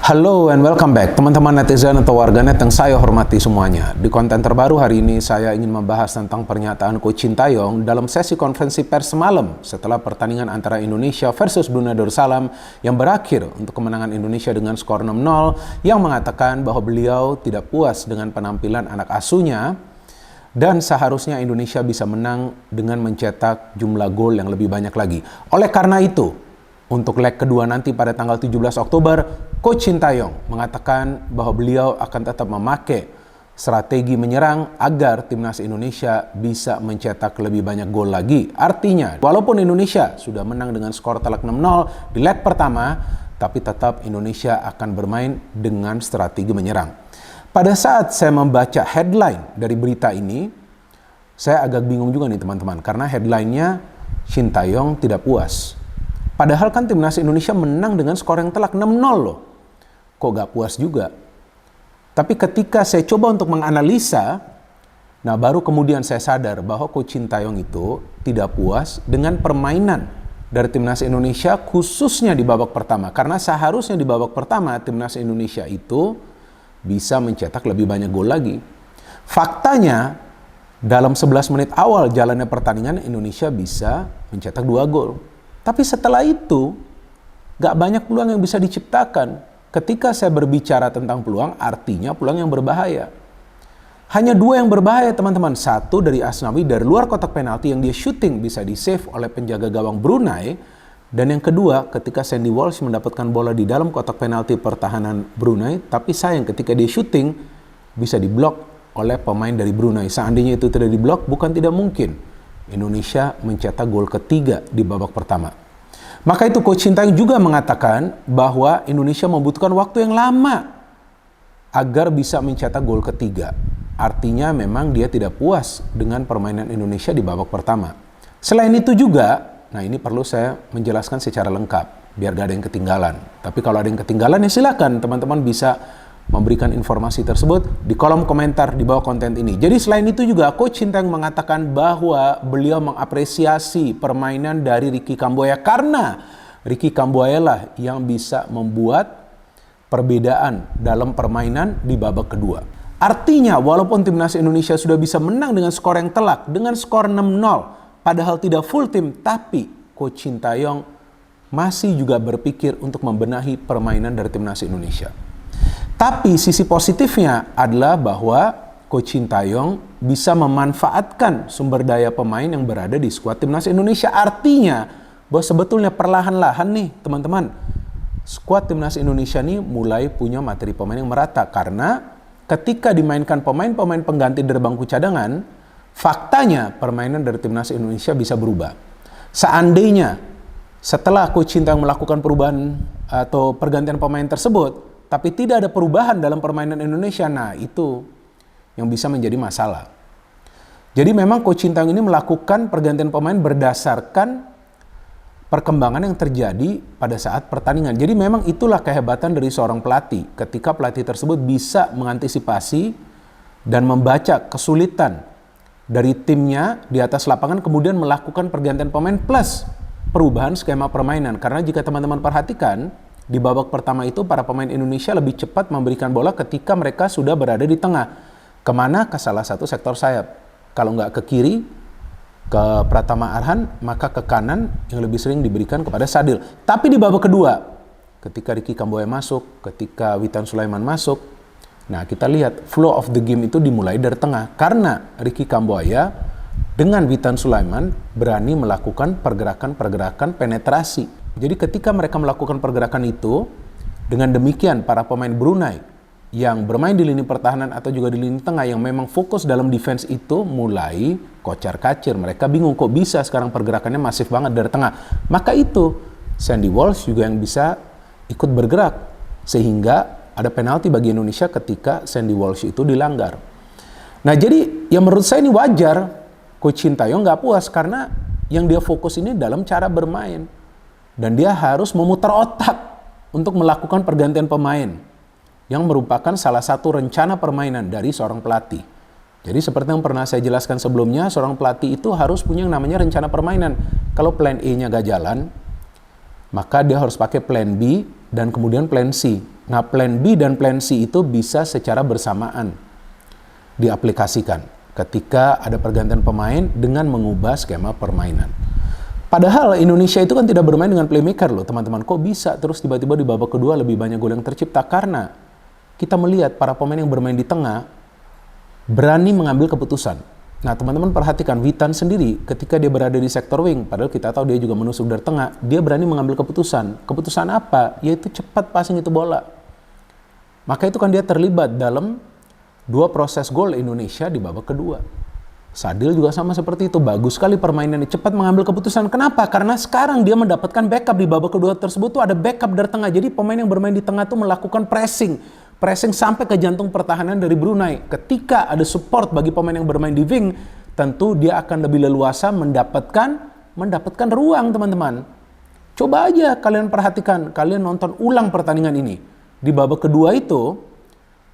Halo and welcome back teman-teman netizen atau warganet yang saya hormati semuanya. Di konten terbaru hari ini saya ingin membahas tentang pernyataan Coach Sintayong dalam sesi konferensi pers semalam setelah pertandingan antara Indonesia versus Brunei Darussalam yang berakhir untuk kemenangan Indonesia dengan skor 6-0, yang mengatakan bahwa beliau tidak puas dengan penampilan anak asuhnya dan seharusnya Indonesia bisa menang dengan mencetak jumlah gol yang lebih banyak lagi. Oleh karena itu, untuk leg kedua nanti pada tanggal 17 Oktober, Coach Sintayong mengatakan bahwa beliau akan tetap memakai strategi menyerang agar timnas Indonesia bisa mencetak lebih banyak gol lagi. Artinya, walaupun Indonesia sudah menang dengan skor telak 6-0 di leg pertama, tapi tetap Indonesia akan bermain dengan strategi menyerang. Pada saat saya membaca headline dari berita ini, saya agak bingung juga nih teman-teman, karena headline-nya Sintayong tidak puas. Padahal kan timnas Indonesia menang dengan skor yang telak 6-0 loh. Kok gak puas juga? Tapi ketika saya coba untuk menganalisa, nah baru kemudian saya sadar bahwa Coach Sintayong itu tidak puas dengan permainan dari timnas Indonesia khususnya di babak pertama. Karena seharusnya di babak pertama timnas Indonesia itu bisa mencetak lebih banyak gol lagi. Faktanya dalam 11 menit awal jalannya pertandingan Indonesia bisa mencetak 2 gol. Tapi setelah itu, gak banyak peluang yang bisa diciptakan. Ketika saya berbicara tentang peluang, artinya peluang yang berbahaya. Hanya 2 yang berbahaya teman-teman. Satu dari Asnawi dari luar kotak penalti yang dia shooting bisa di-save oleh penjaga gawang Brunei. Dan yang kedua, ketika Sandy Walsh mendapatkan bola di dalam kotak penalti pertahanan Brunei. Tapi sayang ketika dia shooting, bisa diblok oleh pemain dari Brunei. Seandainya itu tidak diblok, bukan tidak mungkin Indonesia mencetak gol ketiga di babak pertama. Maka itu Coach Sintayong juga mengatakan bahwa Indonesia membutuhkan waktu yang lama agar bisa mencetak gol ketiga. Artinya memang dia tidak puas dengan permainan Indonesia di babak pertama. Selain itu juga, nah ini perlu saya menjelaskan secara lengkap biar gak ada yang ketinggalan. Tapi kalau ada yang ketinggalan ya silakan teman-teman bisa memberikan informasi tersebut di kolom komentar di bawah konten ini. Jadi selain itu juga Coach Sintayong mengatakan bahwa beliau mengapresiasi permainan dari Ricky Kambuaya karena Ricky Kambuaya lah yang bisa membuat perbedaan dalam permainan di babak kedua. Artinya walaupun timnas Indonesia sudah bisa menang dengan skor yang telak, dengan skor 6-0, padahal tidak full tim, tapi Coach Sintayong masih juga berpikir untuk membenahi permainan dari timnas Indonesia. Tapi sisi positifnya adalah bahwa Coach Sintayong bisa memanfaatkan sumber daya pemain yang berada di skuad timnas Indonesia. Artinya bahwa sebetulnya perlahan-lahan nih teman-teman, skuad timnas Indonesia nih mulai punya materi pemain yang merata. Karena ketika dimainkan pemain-pemain pengganti dari bangku cadangan, faktanya permainan dari timnas Indonesia bisa berubah. Seandainya setelah Coach Sintayong melakukan perubahan atau pergantian pemain tersebut, tapi tidak ada perubahan dalam permainan Indonesia, nah itu yang bisa menjadi masalah. Jadi memang Coach Sintayong ini melakukan pergantian pemain berdasarkan perkembangan yang terjadi pada saat pertandingan. Jadi memang itulah kehebatan dari seorang pelatih. Ketika pelatih tersebut bisa mengantisipasi dan membaca kesulitan dari timnya di atas lapangan, kemudian melakukan pergantian pemain plus perubahan skema permainan. Karena jika teman-teman perhatikan, di babak pertama itu para pemain Indonesia lebih cepat memberikan bola ketika mereka sudah berada di tengah. Kemana? Ke salah satu sektor sayap. Kalau nggak ke kiri, ke Pratama Arhan, maka ke kanan yang lebih sering diberikan kepada Sadil. Tapi di babak kedua, ketika Ricky Kambuaya masuk, ketika Witan Sulaiman masuk, nah kita lihat flow of the game itu dimulai dari tengah. Karena Ricky Kambuaya dengan Witan Sulaiman berani melakukan pergerakan-pergerakan penetrasi. Jadi ketika mereka melakukan pergerakan itu, dengan demikian para pemain Brunei yang bermain di lini pertahanan atau juga di lini tengah yang memang fokus dalam defense itu mulai kocar-kacir. Mereka bingung kok bisa sekarang pergerakannya masif banget dari tengah. Maka itu Sandy Walsh juga yang bisa ikut bergerak. Sehingga ada penalti bagi Indonesia ketika Sandy Walsh itu dilanggar. Nah jadi yang menurut saya ini wajar Coach Sintayong nggak puas karena yang dia fokus ini dalam cara bermain. Dan dia harus memutar otak untuk melakukan pergantian pemain yang merupakan salah satu rencana permainan dari seorang pelatih. Jadi seperti yang pernah saya jelaskan sebelumnya, seorang pelatih itu harus punya yang namanya rencana permainan. Kalau plan A-nya gak jalan, maka dia harus pakai plan B dan kemudian plan C Nah, plan B dan plan C itu bisa secara bersamaan diaplikasikan ketika ada pergantian pemain dengan mengubah skema permainan. Padahal Indonesia itu kan tidak bermain dengan playmaker loh teman-teman. Kok bisa terus tiba-tiba di babak kedua lebih banyak gol yang tercipta? Karena kita melihat para pemain yang bermain di tengah berani mengambil keputusan. Nah teman-teman perhatikan Witan sendiri ketika dia berada di sektor wing, padahal kita tahu dia juga menusuk dari tengah, dia berani mengambil keputusan. Keputusan apa? Yaitu cepat passing itu bola. Maka itu kan dia terlibat dalam 2 proses gol Indonesia di babak kedua. Sadil juga sama seperti itu, bagus sekali permainannya, cepat mengambil keputusan. Kenapa? Karena sekarang dia mendapatkan backup di babak kedua tersebut tuh ada backup dari tengah. Jadi pemain yang bermain di tengah tuh melakukan pressing sampai ke jantung pertahanan dari Brunei. Ketika ada support bagi pemain yang bermain di wing, tentu dia akan lebih leluasa mendapatkan ruang, teman-teman. Coba aja kalian perhatikan, kalian nonton ulang pertandingan ini. Di babak kedua itu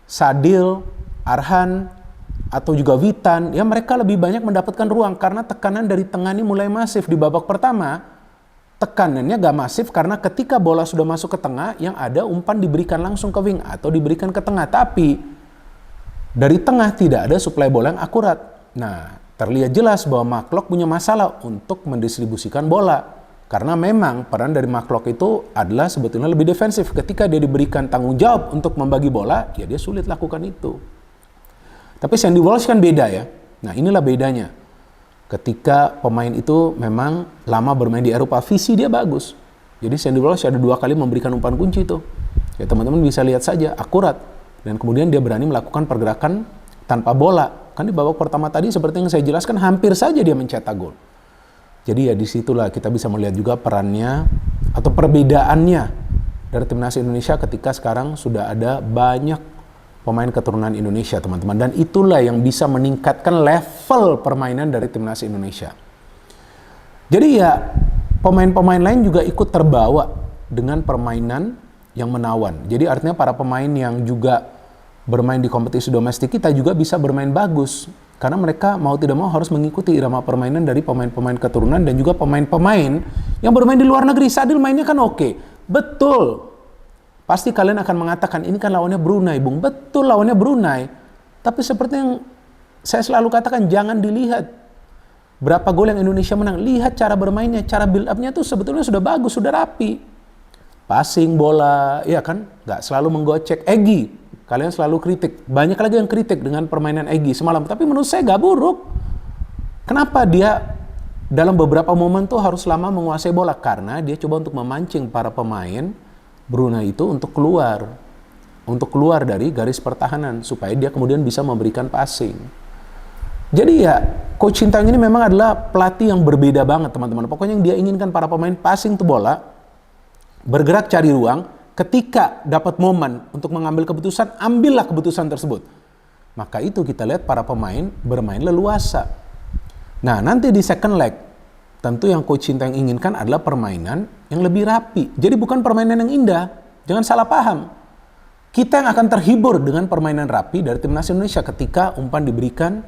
Sadil, Arhan, atau juga Witan, ya mereka lebih banyak mendapatkan ruang karena tekanan dari tengah ini mulai masif. Di babak pertama, tekanannya gak masif karena ketika bola sudah masuk ke tengah, yang ada umpan diberikan langsung ke wing atau diberikan ke tengah. Tapi dari tengah tidak ada suplai bola yang akurat. Nah, terlihat jelas bahwa Mark punya masalah untuk mendistribusikan bola. Karena memang peran dari Mark itu adalah sebetulnya lebih defensif. Ketika dia diberikan tanggung jawab untuk membagi bola, ya dia sulit lakukan itu. Tapi Sandy Walsh kan beda ya. Nah inilah bedanya. Ketika pemain itu memang lama bermain di Eropa, visi dia bagus. Jadi Sandy Walsh ada 2 kali memberikan umpan kunci itu. Ya teman-teman bisa lihat saja, akurat. Dan kemudian dia berani melakukan pergerakan tanpa bola. Kan di babak pertama tadi seperti yang saya jelaskan, hampir saja dia mencetak gol. Jadi ya disitulah kita bisa melihat juga perannya atau perbedaannya dari timnas Indonesia ketika sekarang sudah ada banyak pemain keturunan Indonesia, teman-teman. Dan itulah yang bisa meningkatkan level permainan dari timnas Indonesia. Jadi ya, pemain-pemain lain juga ikut terbawa dengan permainan yang menawan. Jadi artinya para pemain yang juga bermain di kompetisi domestik kita juga bisa bermain bagus. Karena mereka mau tidak mau harus mengikuti irama permainan dari pemain-pemain keturunan dan juga pemain-pemain yang bermain di luar negeri. Sadil mainnya kan oke. Betul. Pasti kalian akan mengatakan, ini kan lawannya Brunei, Bung. Betul lawannya Brunei. Tapi seperti yang saya selalu katakan, jangan dilihat berapa gol yang Indonesia menang. Lihat cara bermainnya, cara build up-nya tuh sebetulnya sudah bagus, sudah rapi. Passing bola, ya kan? Gak selalu menggocek. Egy, kalian selalu kritik. Banyak lagi yang kritik dengan permainan Egy semalam. Tapi menurut saya gak buruk. Kenapa dia dalam beberapa momen tuh harus lama menguasai bola? Karena dia coba untuk memancing para pemain Brunei itu untuk keluar dari garis pertahanan supaya dia kemudian bisa memberikan passing. Jadi ya Coach Sintayong ini memang adalah pelatih yang berbeda banget, teman-teman. Pokoknya yang dia inginkan para pemain passing tuh bola, bergerak cari ruang, ketika dapat momen untuk mengambil keputusan, ambillah keputusan tersebut. Maka itu kita lihat para pemain bermain leluasa. Nah, nanti di second leg tentu yang Coach Sintayong inginkan adalah permainan yang lebih rapi. Jadi bukan permainan yang indah. Jangan salah paham. Kita yang akan terhibur dengan permainan rapi dari timnas Indonesia ketika umpan diberikan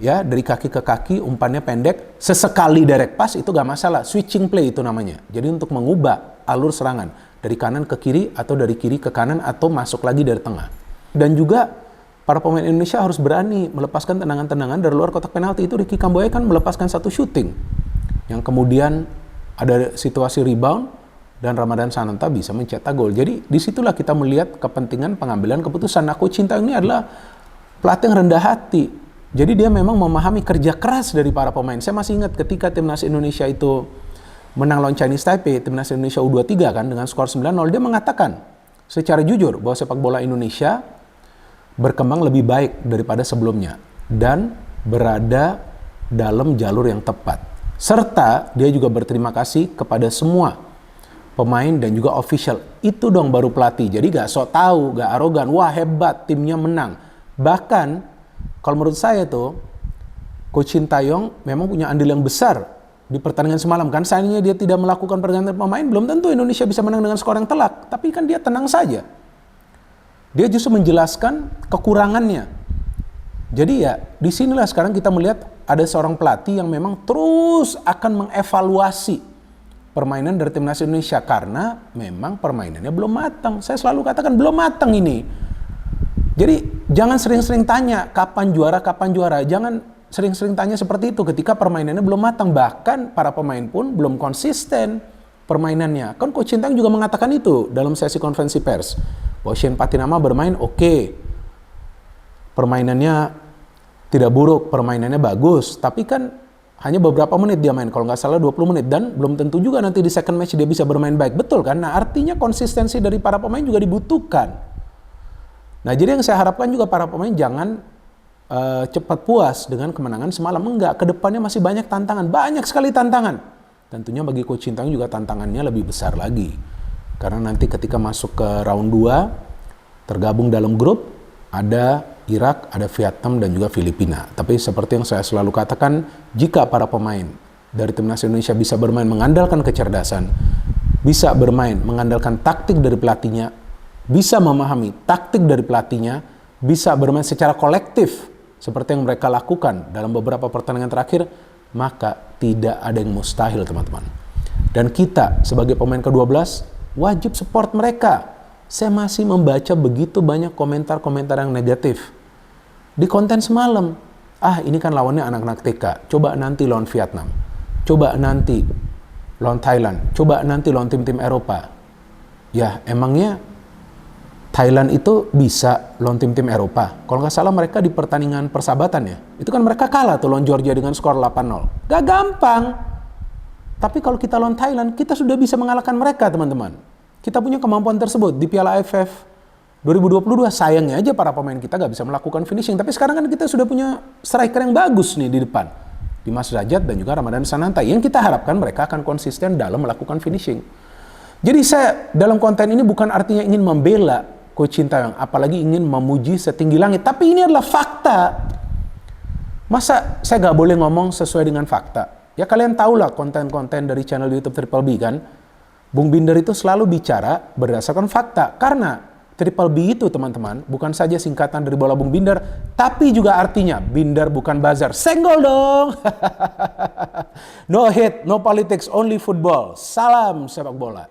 ya dari kaki ke kaki, umpannya pendek, sesekali direct pass itu gak masalah. Switching play itu namanya. Jadi untuk mengubah alur serangan dari kanan ke kiri atau dari kiri ke kanan atau masuk lagi dari tengah. Dan juga para pemain Indonesia harus berani melepaskan tendangan-tendangan dari luar kotak penalti. Itu Ricky Kamboya kan melepaskan satu shooting yang kemudian ada situasi rebound dan Ramadan Sananta bisa mencetak gol. Jadi disitulah kita melihat kepentingan pengambilan keputusan. Nah, Coach Sintayong ini adalah pelatih yang rendah hati. Jadi dia memang memahami kerja keras dari para pemain. Saya masih ingat ketika timnas Indonesia itu menang lawan Chinese Taipei, timnas Indonesia U23 kan dengan skor 9-0, dia mengatakan secara jujur bahwa sepak bola Indonesia berkembang lebih baik daripada sebelumnya dan berada dalam jalur yang tepat. Serta dia juga berterima kasih kepada semua pemain dan juga official. Itu dong baru pelatih. Jadi gak sok tahu, gak arogan. Wah hebat, timnya menang. Bahkan kalau menurut saya tuh Coach Sintayong memang punya andil yang besar di pertandingan semalam. Kan seandainya dia tidak melakukan pergantian pemain, belum tentu Indonesia bisa menang dengan skor yang telak. Tapi kan dia tenang saja. Dia justru menjelaskan kekurangannya. Jadi ya disinilah sekarang kita melihat ada seorang pelatih yang memang terus akan mengevaluasi permainan dari timnas Indonesia karena memang permainannya belum matang. Saya selalu katakan belum matang ini. Jadi jangan sering-sering tanya kapan juara. Jangan sering-sering tanya seperti itu ketika permainannya belum matang. Bahkan para pemain pun belum konsisten permainannya. Kan Coach Sintayong juga mengatakan itu dalam sesi konferensi pers. Bahwa Shane Patinama bermain oke. Permainannya tidak buruk, permainannya bagus. Tapi kan hanya beberapa menit dia main, kalau nggak salah 20 menit. Dan belum tentu juga nanti di second match dia bisa bermain baik. Betul kan? Nah artinya konsistensi dari para pemain juga dibutuhkan. Nah jadi yang saya harapkan juga para pemain jangan cepat puas dengan kemenangan semalam. Enggak, kedepannya masih banyak tantangan. Banyak sekali tantangan. Tentunya bagi Coach Sintayong juga tantangannya lebih besar lagi. Karena nanti ketika masuk ke round 2, tergabung dalam grup, ada Irak, ada Vietnam, dan juga Filipina. Tapi seperti yang saya selalu katakan, jika para pemain dari timnas Indonesia bisa bermain mengandalkan kecerdasan, bisa bermain mengandalkan taktik dari pelatihnya, bisa memahami taktik dari pelatihnya, bisa bermain secara kolektif seperti yang mereka lakukan dalam beberapa pertandingan terakhir, maka tidak ada yang mustahil, teman-teman. Dan kita sebagai pemain ke-12 wajib support mereka. Saya masih membaca begitu banyak komentar-komentar yang negatif di konten semalam. Ini kan lawannya anak-anak TK. Coba nanti lawan Vietnam. Coba nanti lawan Thailand. Coba nanti lawan tim-tim Eropa. Ya, emangnya Thailand itu bisa lawan tim-tim Eropa? Kalau nggak salah mereka di pertandingan persahabatan ya. Itu kan mereka kalah tuh lawan Georgia dengan skor 8-0. Gak gampang. Tapi kalau kita lawan Thailand, kita sudah bisa mengalahkan mereka, teman-teman. Kita punya kemampuan tersebut di Piala AFF 2022. Sayangnya aja para pemain kita gak bisa melakukan finishing. Tapi sekarang kan kita sudah punya striker yang bagus nih di depan. Dimas Derajat dan juga Ramadan Sananta. Yang kita harapkan mereka akan konsisten dalam melakukan finishing. Jadi saya dalam konten ini bukan artinya ingin membela Coach Sintayong. Apalagi ingin memuji setinggi langit. Tapi ini adalah fakta. Masa saya gak boleh ngomong sesuai dengan fakta? Ya kalian tahulah konten-konten dari channel YouTube Triple B kan. Bung Binder itu selalu bicara berdasarkan fakta. Karena Triple B itu teman-teman bukan saja singkatan dari bola Bung Binder, tapi juga artinya Binder bukan buzzer. Senggol dong! No hate, no politics, only football. Salam sepak bola.